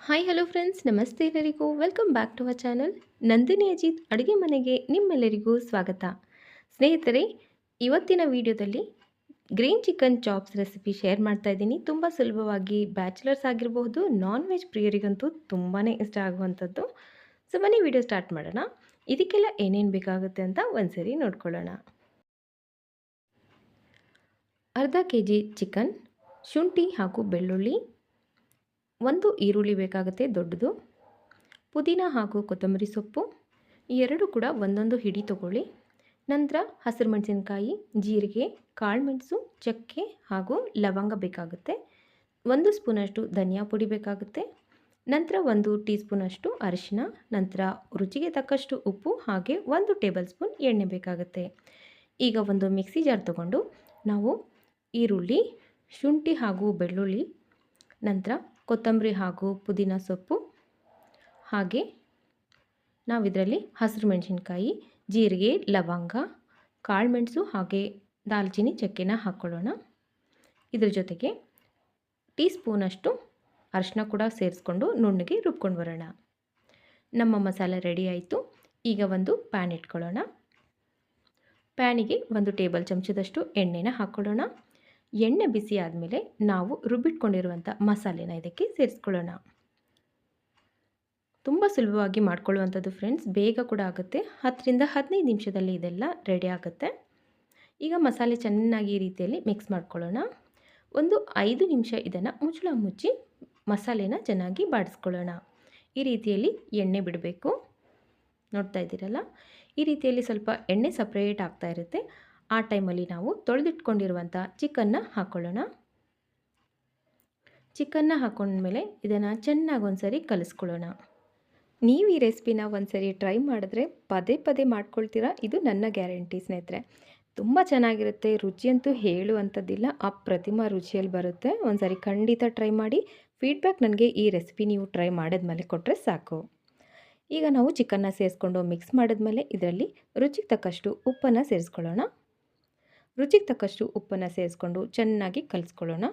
Hi hello friends, ನಮಸ್ತೆ ಎಲ್ಲರಿಗೂ. Welcome back to our channel Nandini Ajith ಅಡುಗೆ ಮನೆಗೆ ನಿಮ್ಮೆಲ್ಲರಿಗೂ ಸ್ವಾಗತ. ಸ್ನೇಹಿತರೆ, ಇವತ್ತಿನ ವಿಡಿಯೋದಲ್ಲಿ green chicken chops recipe share ಮಾಡ್ತಾ ಇದ್ದೀನಿ. ತುಂಬ ಸುಲಭವಾಗಿ ಬ್ಯಾಚುಲರ್ಸ್ ಆಗಿರಬಹುದು, ನಾನ್ ವೆಜ್ ಪ್ರಿಯರಿಗಂತೂ ತುಂಬಾ ಇಷ್ಟ ಆಗುವಂಥದ್ದು. ಸೊ ಬನ್ನಿ ವಿಡಿಯೋ ಸ್ಟಾರ್ಟ್ ಮಾಡೋಣ. ಇದಕ್ಕೆಲ್ಲ ಏನೇನು ಬೇಕಾಗುತ್ತೆ ಅಂತ ಒಂದ್ಸರಿ ನೋಡ್ಕೊಳ್ಳೋಣ. ಅರ್ಧ kg ಚಿಕನ್, ಶುಂಠಿ ಹಾಗೂ ಬೆಳ್ಳುಳ್ಳಿ, ಒಂದು ಈರುಳ್ಳಿ ಬೇಕಾಗುತ್ತೆ ದೊಡ್ಡದು, ಪುದೀನ ಹಾಗೂ ಕೊತ್ತಂಬರಿ ಸೊಪ್ಪು ಎರಡು ಕೂಡ ಒಂದೊಂದು ಹಿಡಿ ತಗೊಳ್ಳಿ. ನಂತರ ಹಸಿರು ಮೆಣಸಿನಕಾಯಿ, ಜೀರಿಗೆ, ಕಾಳುಮೆಣಸು, ಚಕ್ಕೆ ಹಾಗೂ ಲವಂಗ ಬೇಕಾಗುತ್ತೆ. 1 ಸ್ಪೂನಷ್ಟು ಧನಿಯಾ ಪುಡಿ ಬೇಕಾಗುತ್ತೆ. ನಂತರ 1 ಟೀ ಸ್ಪೂನಷ್ಟು ಅರಿಶಿನ, ನಂತರ ರುಚಿಗೆ ತಕ್ಕಷ್ಟು ಉಪ್ಪು, ಹಾಗೆ 1 ಟೇಬಲ್ ಸ್ಪೂನ್ ಎಣ್ಣೆ ಬೇಕಾಗುತ್ತೆ. ಈಗ ಒಂದು ಮಿಕ್ಸಿ ಜಾರ್ ತಗೊಂಡು ನಾವು ಈರುಳ್ಳಿ, ಶುಂಠಿ ಹಾಗೂ ಬೆಳ್ಳುಳ್ಳಿ, ನಂತರ ಕೊತ್ತಂಬರಿ ಹಾಗೂ ಪುದೀನ ಸೊಪ್ಪು, ಹಾಗೆ ನಾವಿದರಲ್ಲಿ ಹಸಿರು ಮೆಣಸಿನ್ಕಾಯಿ, ಜೀರಿಗೆ, ಲವಂಗ, ಕಾಳುಮೆಣಸು ಹಾಗೆ ದಾಲ್ಚಿನ್ನಿ ಚಕ್ಕೆನ ಹಾಕ್ಕೊಳ್ಳೋಣ. ಇದ್ರ ಜೊತೆಗೆ ಟೀ ಸ್ಪೂನಷ್ಟು ಅರಿಶಿನ ಕೂಡ ಸೇರಿಸ್ಕೊಂಡು ನುಣ್ಣಗೆ ರುಬ್ಕೊಂಡು ಬರೋಣ. ನಮ್ಮ ಮಸಾಲೆ ರೆಡಿ ಆಯಿತು. ಈಗ ಒಂದು ಪ್ಯಾನ್ ಇಟ್ಕೊಳ್ಳೋಣ. ಪ್ಯಾನಿಗೆ 1 ಟೇಬಲ್ ಚಮಚದಷ್ಟು ಎಣ್ಣೆನ ಹಾಕ್ಕೊಳ್ಳೋಣ. ಎಣ್ಣೆ ಬಿಸಿ ಆದಮೇಲೆ ನಾವು ರುಬ್ಬಿಟ್ಕೊಂಡಿರುವಂಥ ಮಸಾಲೆನ ಇದಕ್ಕೆ ಸೇರಿಸ್ಕೊಳ್ಳೋಣ. ತುಂಬ ಸುಲಭವಾಗಿ ಮಾಡ್ಕೊಳ್ಳುವಂಥದ್ದು ಫ್ರೆಂಡ್ಸ್, ಬೇಗ ಕೂಡ ಆಗುತ್ತೆ. 10 ರಿಂದ 15 ನಿಮಿಷದಲ್ಲಿ ಇದೆಲ್ಲ ರೆಡಿ ಆಗುತ್ತೆ. ಈಗ ಮಸಾಲೆ ಚೆನ್ನಾಗಿ ಈ ರೀತಿಯಲ್ಲಿ ಮಿಕ್ಸ್ ಮಾಡ್ಕೊಳ್ಳೋಣ. ಒಂದು 5 ನಿಮಿಷ ಇದನ್ನು ಮುಚ್ಚಳ ಮುಚ್ಚಿ ಮಸಾಲೆನ ಚೆನ್ನಾಗಿ ಬಾಡಿಸ್ಕೊಳ್ಳೋಣ. ಈ ರೀತಿಯಲ್ಲಿ ಎಣ್ಣೆ ಬಿಡಬೇಕು. ನೋಡ್ತಾ ಇದ್ದೀರಲ್ಲ, ಈ ರೀತಿಯಲ್ಲಿ ಸ್ವಲ್ಪ ಎಣ್ಣೆ ಸಪ್ರೇಟ್ ಆಗ್ತಾ ಇರುತ್ತೆ. ಆ ಟೈಮಲ್ಲಿ ನಾವು ತೊಳೆದಿಟ್ಕೊಂಡಿರುವಂಥ ಚಿಕನ್ನ ಹಾಕ್ಕೊಳ್ಳೋಣ. ಚಿಕನ್ನ ಹಾಕೊಂಡ್ಮೇಲೆ ಇದನ್ನು ಚೆನ್ನಾಗಿ ಒಂದ್ಸರಿ ಕಲಿಸ್ಕೊಳ್ಳೋಣ. ನೀವು ಈ ರೆಸಿಪಿನ ಒಂದ್ಸರಿ ಟ್ರೈ ಮಾಡಿದ್ರೆ ಪದೇ ಪದೇ ಮಾಡ್ಕೊಳ್ತೀರಾ, ಇದು ನನ್ನ ಗ್ಯಾರಂಟಿ ಸ್ನೇಹಿತರೆ. ತುಂಬ ಚೆನ್ನಾಗಿರುತ್ತೆ. ರುಚಿಯಂತೂ ಹೇಳುವಂಥದ್ದಿಲ್ಲ, ಅಪ್ರತಿಮ ರುಚಿಯಲ್ಲಿ ಬರುತ್ತೆ. ಒಂದ್ಸರಿ ಖಂಡಿತ ಟ್ರೈ ಮಾಡಿ. ಫೀಡ್ಬ್ಯಾಕ್ ನನಗೆ ಈ ರೆಸಿಪಿ ನೀವು ಟ್ರೈ ಮಾಡಿದ್ಮೇಲೆ ಕೊಟ್ಟರೆ ಸಾಕು. ಈಗ ನಾವು ಚಿಕನ್ನ ಸೇರಿಸ್ಕೊಂಡು ಮಿಕ್ಸ್ ಮಾಡಿದ್ಮೇಲೆ ಇದರಲ್ಲಿ ರುಚಿಗೆ ತಕ್ಕಷ್ಟು ಉಪ್ಪನ್ನು ಸೇರಿಸ್ಕೊಳ್ಳೋಣ. ರುಚಿಗೆ ತಕ್ಕಷ್ಟು ಉಪ್ಪನ್ನು ಸೇರಿಸ್ಕೊಂಡು ಚೆನ್ನಾಗಿ ಕಲಿಸ್ಕೊಳ್ಳೋಣ.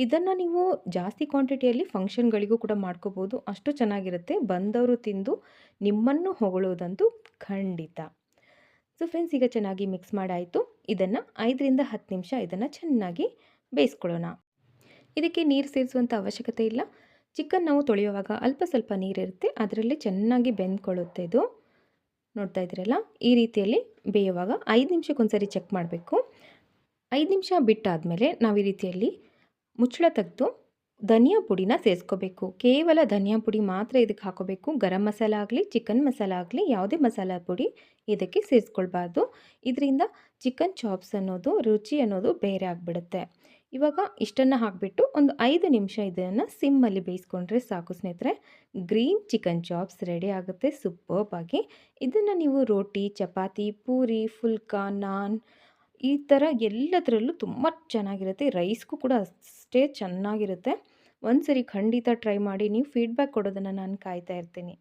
ಇದನ್ನು ನೀವು ಜಾಸ್ತಿ ಕ್ವಾಂಟಿಟಿಯಲ್ಲಿ ಫಂಕ್ಷನ್ಗಳಿಗೂ ಕೂಡ ಮಾಡ್ಕೋಬೋದು. ಅಷ್ಟು ಚೆನ್ನಾಗಿರುತ್ತೆ. ಬಂದವರು ತಿಂದು ನಿಮ್ಮನ್ನು ಹೊಗಳುವುದಂತೂ ಖಂಡಿತ. ಸೊ ಫ್ರೆಂಡ್ಸ್, ಈಗ ಚೆನ್ನಾಗಿ ಮಿಕ್ಸ್ ಮಾಡಾಯಿತು. ಇದನ್ನು 5 ರಿಂದ 10 ನಿಮಿಷ ಇದನ್ನು ಚೆನ್ನಾಗಿ ಬೇಯಿಸ್ಕೊಳ್ಳೋಣ. ಇದಕ್ಕೆ ನೀರು ಸೇರಿಸುವಂಥ ಅವಶ್ಯಕತೆ ಇಲ್ಲ. ಚಿಕನ್ ನಾವು ತೊಳೆಯುವಾಗ ಅಲ್ಪ ಸ್ವಲ್ಪ ನೀರಿರುತ್ತೆ, ಅದರಲ್ಲಿ ಚೆನ್ನಾಗಿ ಬೆಂದ್ಕೊಳ್ಳುತ್ತೆ ಇದು. ನೋಡ್ತಾ ಇದ್ದೀರಲ್ಲ, ಈ ರೀತಿಯಲ್ಲಿ ಬೇಯುವಾಗ 5 ನಿಮಿಷಕ್ಕೊಂದ್ಸರಿ ಚೆಕ್ ಮಾಡಬೇಕು. 5 ನಿಮಿಷ ಬಿಟ್ಟಾದಮೇಲೆ ನಾವು ಈ ರೀತಿಯಲ್ಲಿ ಮುಚ್ಚಳ ತೆಗೆದು ಧನಿಯಾ ಪುಡಿನ ಸೇರಿಸ್ಕೋಬೇಕು. ಕೇವಲ ಧನಿಯಾ ಪುಡಿ ಮಾತ್ರ ಇದಕ್ಕೆ ಹಾಕೋಬೇಕು. ಗರಂ ಮಸಾಲ ಆಗಲಿ, ಚಿಕನ್ ಮಸಾಲ ಆಗಲಿ, ಯಾವುದೇ ಮಸಾಲ ಪುಡಿ ಇದಕ್ಕೆ ಸೇರಿಸ್ಕೊಳ್ಬಾರ್ದು. ಇದರಿಂದ ಚಿಕನ್ ಚಾಪ್ಸ್ ಅನ್ನೋದು ರುಚಿ ಅನ್ನೋದು ಬೇರೆ ಆಗಿಬಿಡುತ್ತೆ. ಇವಾಗ ಇಷ್ಟನ್ನು ಹಾಕಿಬಿಟ್ಟು ಒಂದು 5 ನಿಮಿಷ ಇದನ್ನು ಸಿಮ್ಮಲ್ಲಿ ಬೇಯಿಸ್ಕೊಂಡ್ರೆ ಸಾಕು ಸ್ನೇಹಿತರೆ. ಗ್ರೀನ್ ಚಿಕನ್ ಚಾಪ್ಸ್ ರೆಡಿ ಆಗುತ್ತೆ ಸೂಪರ್ಬ್ ಆಗಿ. ಇದನ್ನು ನೀವು ರೋಟಿ, ಚಪಾತಿ, ಪೂರಿ, ಫುಲ್ಕಾ, ನಾನ್ ಈ ಥರ ಎಲ್ಲದರಲ್ಲೂ ತುಂಬ ಚೆನ್ನಾಗಿರುತ್ತೆ. ರೈಸ್ಗೂ ಕೂಡ ಅಷ್ಟೇ ಚೆನ್ನಾಗಿರುತ್ತೆ. ಒಂದ್ಸರಿ ಖಂಡಿತ ಟ್ರೈ ಮಾಡಿ. ನೀವು ಫೀಡ್ಬ್ಯಾಕ್ ಕೊಡೋದನ್ನು ನಾನು ಕಾಯ್ತಾ ಇರ್ತೀನಿ.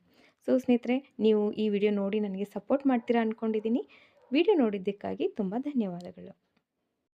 ಸೊ ಸ್ನೇಹಿತರೆ, ನೀವು ಈ ವಿಡಿಯೋ ನೋಡಿ ನನಗೆ ಸಪೋರ್ಟ್ ಮಾಡ್ತೀರಾ ಅಂದ್ಕೊಂಡಿದ್ದೀನಿ. ವಿಡಿಯೋ ನೋಡಿದ್ದಕ್ಕಾಗಿ ತುಂಬ ಧನ್ಯವಾದಗಳು.